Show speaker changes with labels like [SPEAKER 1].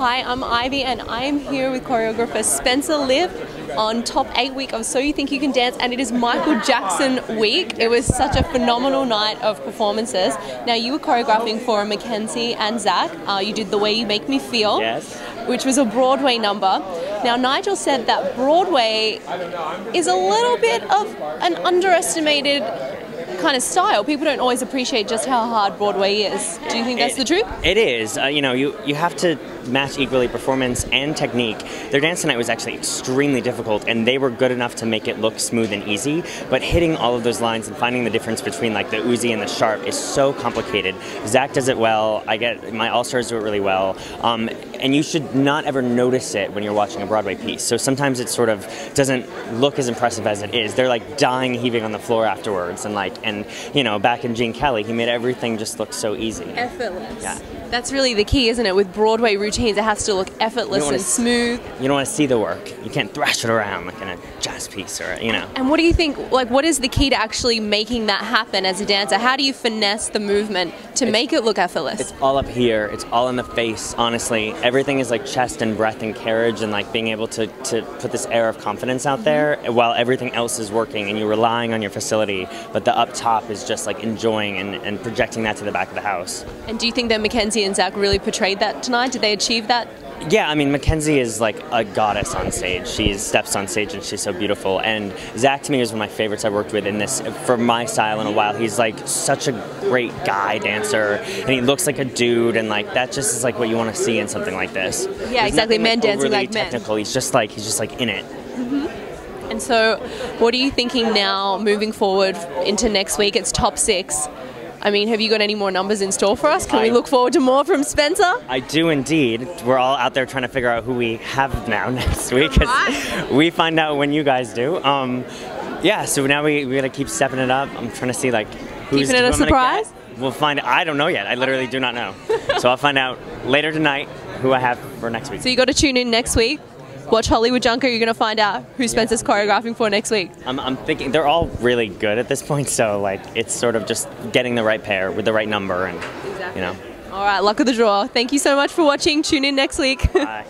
[SPEAKER 1] Hi, I'm Ivy and I am here with choreographer Spencer Liff on Top 8 week of So You Think You Can Dance, and it is Michael Jackson week. It was such a phenomenal night of performances. Now you were choreographing for Makenzie and Zack. You did The Way You Make Me Feel,
[SPEAKER 2] yes,
[SPEAKER 1] which was a Broadway number. Now Nigel said that Broadway is a little bit of an underestimated kind of style. People don't always appreciate just how hard Broadway is. Do you think that's the truth?
[SPEAKER 2] It is. You have to match equally performance and technique. Their dance tonight was actually extremely difficult, and they were good enough to make it look smooth and easy, but hitting all of those lines and finding the difference between like the oozy and the sharp is so complicated. Zack does it well. I get my all-stars do it really well. And you should not ever notice it when you're watching a Broadway piece. So sometimes it sort of doesn't look as impressive as it is. They're like dying, heaving on the floor afterwards, and back in Gene Kelly, he made everything just look so easy.
[SPEAKER 1] Effortless.
[SPEAKER 2] Yeah.
[SPEAKER 1] That's really the key, isn't it? With Broadway routines, it has to look effortless and smooth.
[SPEAKER 2] You don't want to see the work. You can't thrash it around like in a jazz piece or,
[SPEAKER 1] And what do you think, what is the key to actually making that happen as a dancer? How do you finesse the movement to make it look effortless?
[SPEAKER 2] It's all up here. It's all in the face, honestly. Everything is like chest and breath and carriage and like being able to put this air of confidence out there while everything else is working and you're relying on your facility, but the up top is just like enjoying and projecting that to the back of the house.
[SPEAKER 1] And do you think that Makenzie and Zack really portrayed that tonight? Did they achieve that?
[SPEAKER 2] Yeah, I mean, Makenzie is like a goddess on stage. She steps on stage and she's so beautiful. And Zack, to me, is one of my favorites I've worked with in this, for my style in a while. He's like such a great guy dancer, and he looks like a dude, and like that just is like what you want to see in something like this.
[SPEAKER 1] Yeah, exactly. Men dancing like men.
[SPEAKER 2] Technical. He's just like in it.
[SPEAKER 1] And so, what are you thinking now, moving forward into next week? It's top 6. I mean, have you got any more numbers in store for us? Can we look forward to more from Spencer?
[SPEAKER 2] I do indeed. We're all out there trying to figure out who we have now next week, because we find out when you guys do. Yeah, so now we got to keep stepping it up. I'm trying to see like who's
[SPEAKER 1] keeping it a surprise.
[SPEAKER 2] We'll find. I don't know yet. I literally do not know. So I'll find out later tonight who I have for next week.
[SPEAKER 1] So you got to tune in next week. Watch Hollywood Junket. You're going to find out who Spencer's choreographing for next week.
[SPEAKER 2] I'm thinking they're all really good at this point, so like it's sort of just getting the right pair with the right number, and
[SPEAKER 1] All right, luck of the draw. Thank you so much for watching. Tune in next week.
[SPEAKER 2] Bye.